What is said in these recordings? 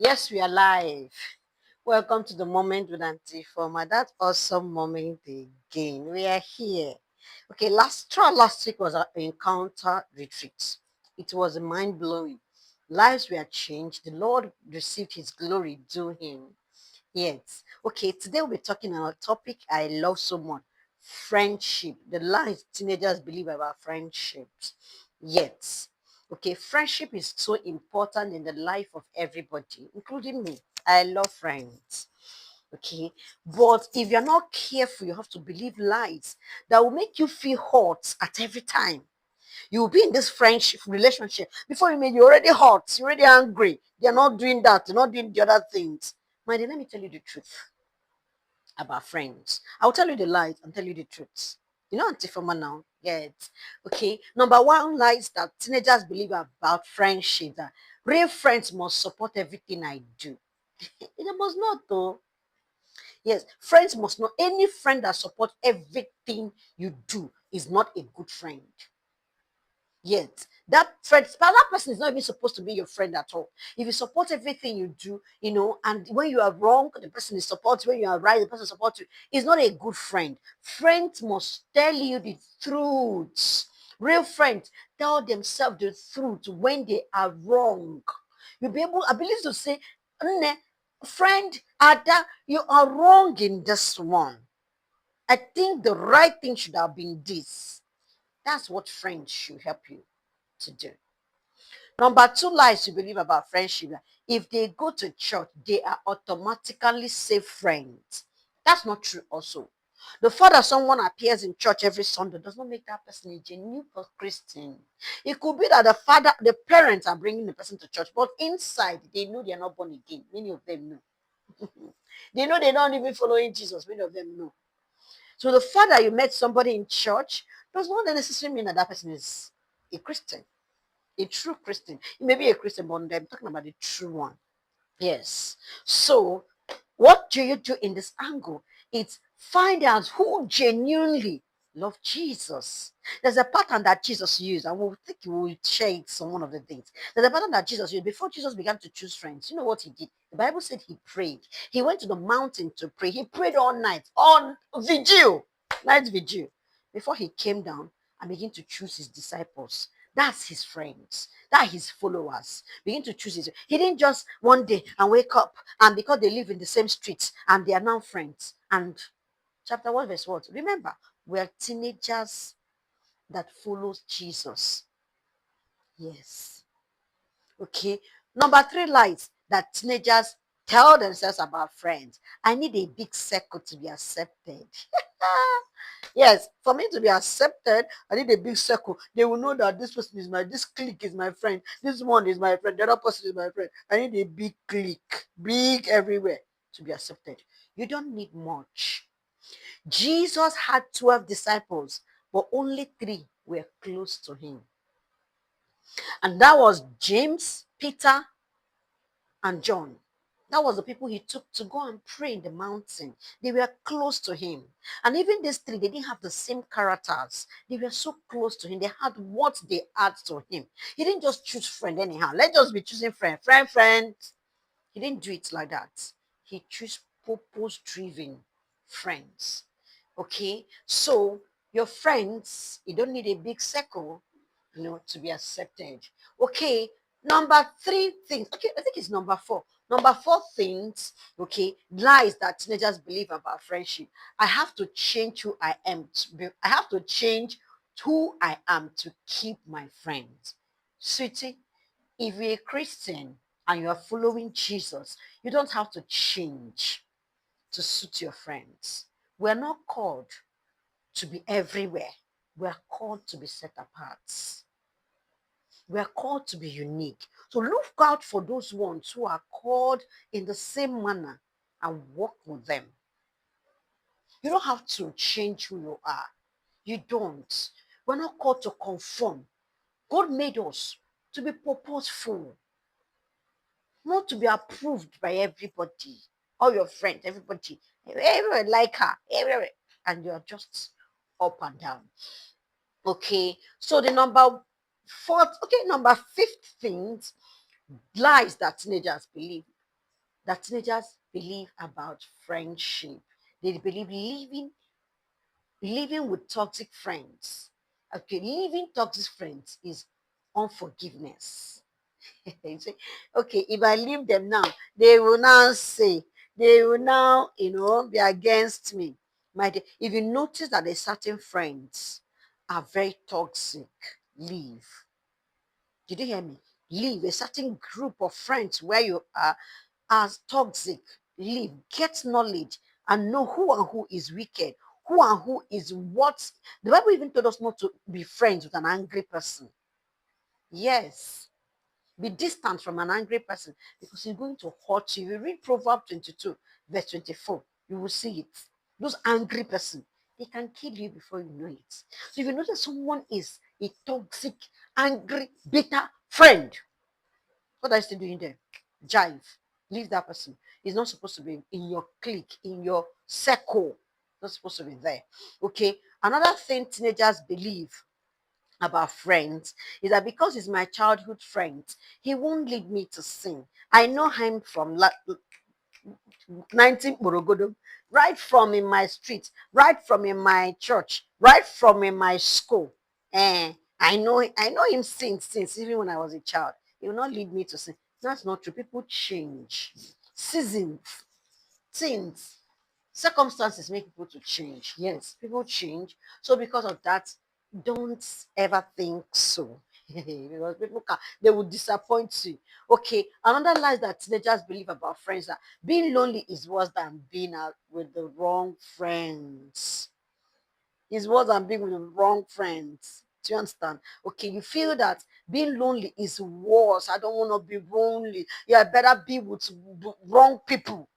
Yes, we are live. Welcome to the moment with Auntie Forma. That awesome moment again. We are here. Okay, last week was our encounter retreat. It was mind blowing. Lives were changed. The Lord received His glory due Him. Yes. Okay, today we'll be talking on a topic I love so much: friendship. The lies teenagers believe about friendships. Yes. Okay, friendship is so important in the life of everybody, including me. I love friends. Okay, but if you're not careful, you have to believe lies that will make you feel hot at every time. You will be in this friendship relationship. Before you meet, you're already hot, you're already angry. They're not doing that, they're not doing the other things. My dear, let me tell you the truth about friends. I'll tell you the lies and tell you the truth. You know, Antifoma now. Yes. Okay. Number one lies that teenagers believe about friendship, that real friends must support everything I do. It must not, though. Yes, friends must not. Any friend that supports everything you do is not a good friend. Yet that person is not even supposed to be your friend at all. If you support everything you do, and when you are wrong, the person is support. When you are right, the person supports you. Is not a good friend. Friends must tell you the truth. Real friends tell themselves the truth when they are wrong. You'll be able, I believe, to say, "Nne, friend Ada, you are wrong in this one. I think the right thing should have been this." That's what friends should help you to do. Number two lies you believe about friendship: if they go to church, they are automatically safe friends. That's not true also. The fact that someone appears in church every Sunday does not make that person a genuine Christian. It could be that the parents are bringing the person to church, but inside they know they are not born again. Many of them know. They know they're not even following Jesus. Many of them know. So the fact that you met somebody in church does not necessarily mean that that person is a Christian, a true Christian. You may be a Christian, but I'm talking about the true one. Yes. So, what do you do in this angle? It's find out who genuinely love Jesus. There's a pattern that Jesus used, and we'll think we'll share some one of the things. There's a pattern that Jesus used before Jesus began to choose friends. You know what he did? The Bible said he prayed. He went to the mountain to pray. He prayed all night, on vigil, night vigil, before he came down and began to choose his disciples. That's his friends. That his followers. Begin to choose his. He didn't just one day and wake up and because they live in the same streets and they are now friends. And chapter 1, verse what? Remember, we are teenagers that follows Jesus. Yes. Okay. Number three lies that teenagers tell themselves about friends. I need a big circle to be accepted. Yes, for me to be accepted, I need a big circle. They will know that this clique is my friend. This one is my friend. The other person is my friend. I need a big clique, big everywhere to be accepted. You don't need much. Jesus had 12 disciples, but only three were close to him. And that was James, Peter, and John. That was the people he took to go and pray in the mountain. They were close to him. And even these three, they didn't have the same characters. They were so close to him. They had what they had to him. He didn't just choose friend anyhow. Let's just be choosing friend. He didn't do it like that. He chose purpose-driven friends. Okay? So your friends, you don't need a big circle, to be accepted. Okay, number three things. Okay, I think it's number four. Number four things, okay, lies that teenagers believe about friendship. I have to change who I am I have to change who I am to keep my friends. Sweetie, if you're a Christian and you are following Jesus, you don't have to change to suit your friends. We're not called to be everywhere. We're called to be set apart. We are called to be unique. So look out for those ones who are called in the same manner and work with them. You don't have to change who you are. You don't. We're not called to conform. God made us to be purposeful, not to be approved by everybody, all your friends, everybody. Everyone like her, everywhere. And you're just up and down. Okay. So the number fifth thing, lies that teenagers believe. that teenagers believe about friendship. They believe living with toxic friends. Okay, living toxic friends is unforgiveness. You say, okay, if I leave them now, they will now say, they will now, be against me. If you notice that a certain friends are very toxic, leave. Did you hear me? Leave a certain group of friends where you are as toxic. Leave. Get knowledge and know who and who is wicked, who and who is what. The Bible even told us not to be friends with an angry person. Yes. Be distant from an angry person because he's going to hurt you. If you read Proverbs 22, verse 24, you will see it. Those angry person, they can kill you before you know it. So if you notice someone is a toxic, angry, bitter friend, what are you still doing there? Jive. Leave that person. He's not supposed to be in your clique, in your circle. Not supposed to be there. Okay. Another thing teenagers believe about friends is that because he's my childhood friend, he won't lead me to sin. I know him from 19 Borogodo, right from in my street, right from in my church, right from in my school. And I know him since even when I was a child. He will not lead me to sin. That's not true. People change. Seasons, things, circumstances make people to change. Yes, people change. So because of that, don't ever think so. Because people can, they will disappoint you. Okay, another lie that teenagers believe about friends are being lonely is worse than being out with the wrong friends. It's worse than being with the wrong friends. Do you understand? Okay, you feel that being lonely is worse. I don't want to be lonely. Yeah, I better be with the wrong people.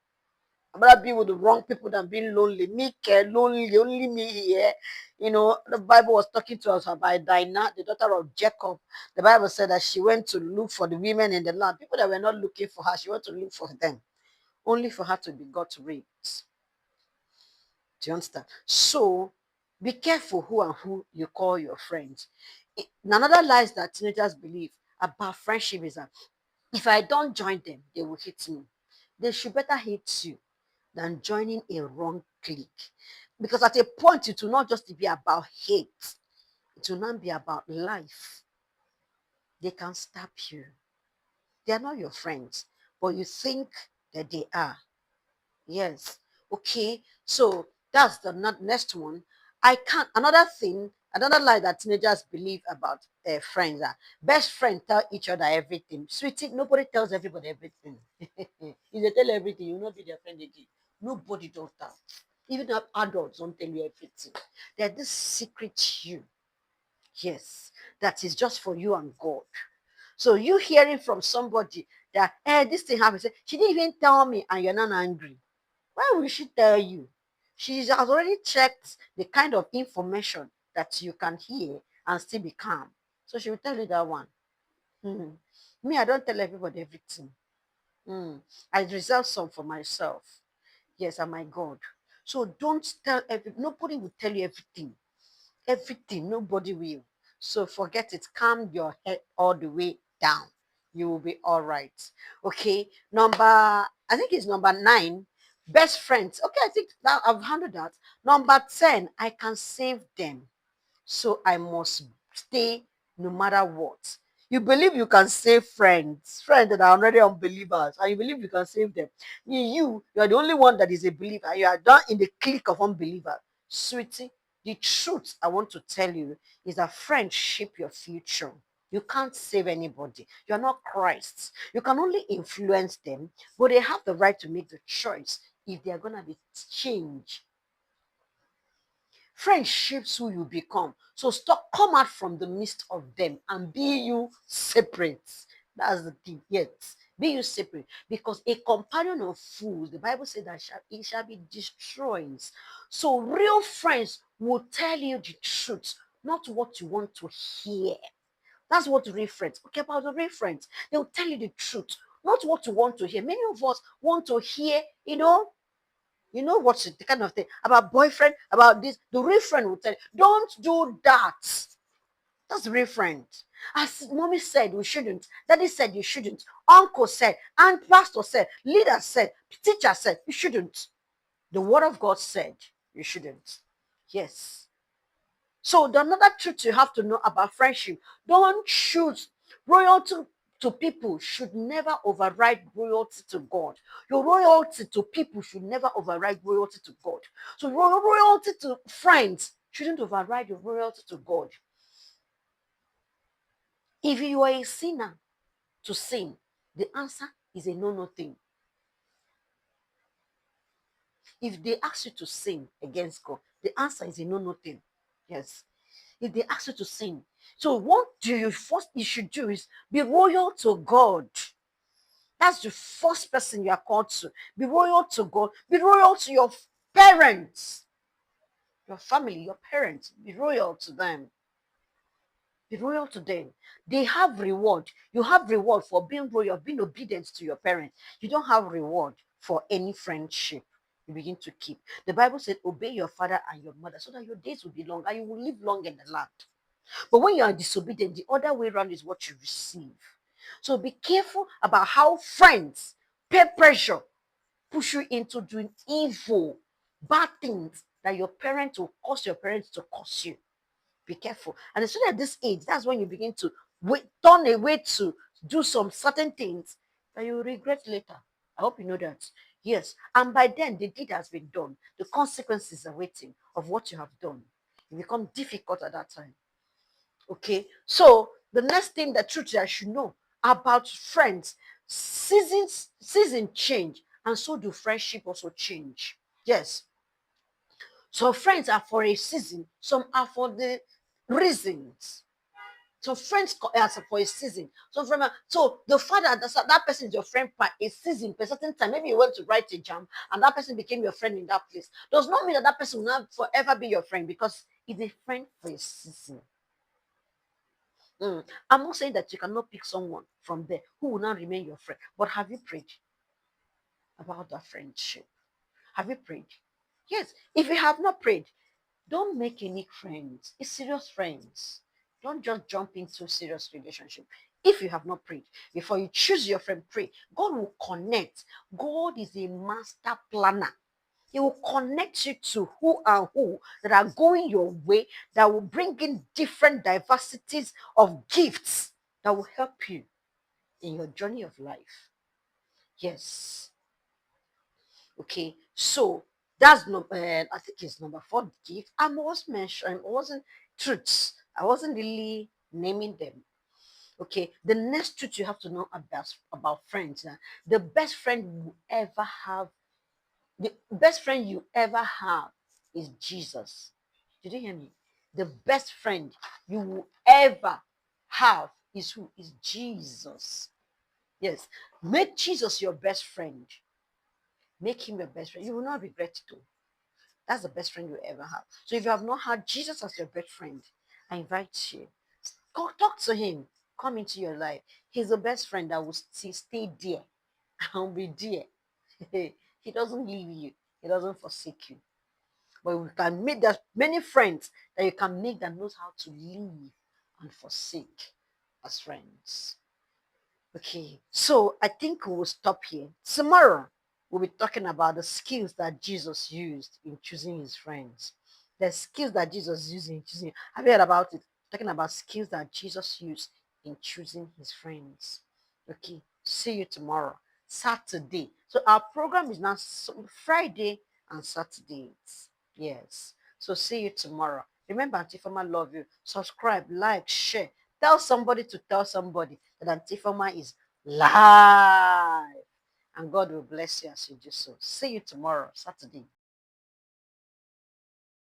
I better be with the wrong people than being lonely. Me care lonely, only me here. The Bible was talking to us about Dinah, the daughter of Jacob. The Bible said that she went to look for the women in the land. People that were not looking for her, she went to look for them, only for her to be got raped. Do you understand? So be careful who and who you call your friends. Another lies that teenagers believe about friendship is that if I don't join them, they will hate me. They should better hate you than joining a wrong clique. Because at a point, it will not just be about hate, it will not be about life. They can stab you. They are not your friends, but you think that they are. Yes. Okay. So that's the next one. I can't. Another thing, another lie that teenagers believe about friends are best friends tell each other everything. Sweetie, nobody tells everybody everything. If they tell everything, you will not be their friend again. Nobody does that. Even adults don't tell you everything. There's this secret you, yes, that is just for you and God. So you hearing from somebody that, this thing happened, say, she didn't even tell me, and you're not angry. Why will she tell you? She has already checked the kind of information that you can hear and still be calm. So she will tell you that one. Mhm. Me, I don't tell everybody everything. I reserve some for myself. Yes, I'm my God. So don't tell nobody will tell you everything. Everything, nobody will. So forget it. Calm your head all the way down. You will be all right. Okay. I think it's number 9. Best friends. Okay, I think that I've handled that. Number 10, I can save them. So I must stay no matter what. You believe you can save friends that are already unbelievers, and you believe you can save them. You are the only one that is a believer. You are not in the clique of unbelievers. Sweetie, the truth I want to tell you is that friends shape your future. You can't save anybody. You're not Christ. You can only influence them, but they have the right to make the choice if they're going to be changed. Friend shapes who you become. So stop, come out from the midst of them and be you separate. That's the thing. Yes. Be you separate. Because a companion of fools, the Bible says that it shall be destroyed. So real friends will tell you the truth, not what you want to hear. That's what real friends. Okay, about the real friends, they'll tell you the truth, not what you want to hear. Many of us want to hear, what's the kind of thing about boyfriend, about this. The real friend will tell you, don't do that. That's the real friend. As mommy said, we shouldn't. Daddy said you shouldn't. Uncle said, and pastor said, leader said, teacher said, you shouldn't. The word of God said you shouldn't. Yes. So the another truth you have to know about friendship, don't choose royalty to people should never override royalty to God. Your royalty to people should never override royalty to God. So your royalty to friends shouldn't override your royalty to God. If you are a sinner to sin, the answer is a no thing. If they ask you to sin against God, the answer is a no thing. Yes. If they ask you to sin. So what do you first you should do is be loyal to God. That's the first person you are called to. Be loyal to God. Be loyal to your parents, your family, your parents. Be loyal to them. Be loyal to them. They have reward. You have reward for being loyal, being obedient to your parents. You don't have reward for any friendship you begin to keep. The Bible said, obey your father and your mother so that your days will be long and you will live long in the land. But when you are disobedient, the other way around is what you receive. So be careful about how friends, peer pressure, push you into doing evil, bad things that your parents will cause your parents to cause you. Be careful. And as soon as this age, that's when you begin to turn away to do some certain things that you will regret later. I hope you know that. Yes. And by then, the deed has been done. The consequences are waiting of what you have done. It becomes difficult at that time. Okay. So the next thing, the truth I should know about friends, season change, and so do friendship also change. Yes. So friends are for a season, some are for the reasons. So friends are for a season. So the father that person is your friend for a season, for a certain time. Maybe you went to write a jam, and that person became your friend in that place. Does not mean that that person will not forever be your friend because it's a friend for a season. I'm not saying that you cannot pick someone from there who will not remain your friend. But have you prayed about that friendship? Have you prayed? Yes. If you have not prayed, don't make any friends. It's serious friends. Don't just jump into serious relationship. If you have not prayed, before you choose your friend, pray. God will connect. God is a master planner. He will connect you to who and who that are going your way, that will bring in different diversities of gifts that will help you in your journey of life. Yes. Okay. So that's no. I think it's number 4 gift. I was mentioning. I wasn't truths. I wasn't really naming them. Okay. The next truth you have to know about friends. The best friend you ever have. The best friend you ever have is Jesus. Did you hear me? The best friend you will ever have is who? Is Jesus. Yes. Make Jesus your best friend. Make him your best friend. You will not regret it. That's the best friend you ever have. So if you have not had Jesus as your best friend, I invite you. Go talk to him. Come into your life. He's the best friend that will stay there and be there. He doesn't leave you. He doesn't forsake you. But we can make that many friends that you can make that knows how to leave and forsake as friends. Okay, so I think we will stop here. Tomorrow, we'll be talking about the skills that Jesus used in choosing his friends. The skills that Jesus used in choosing. Have you heard about it? Talking about skills that Jesus used in choosing his friends. Okay, see you tomorrow, Saturday. So our program is now Friday and Saturdays. Yes. So see you tomorrow. Remember, Antifama love you. Subscribe, like, share. Tell somebody to tell somebody that Antifama is live. And God will bless you as you do so. See you tomorrow, Saturday.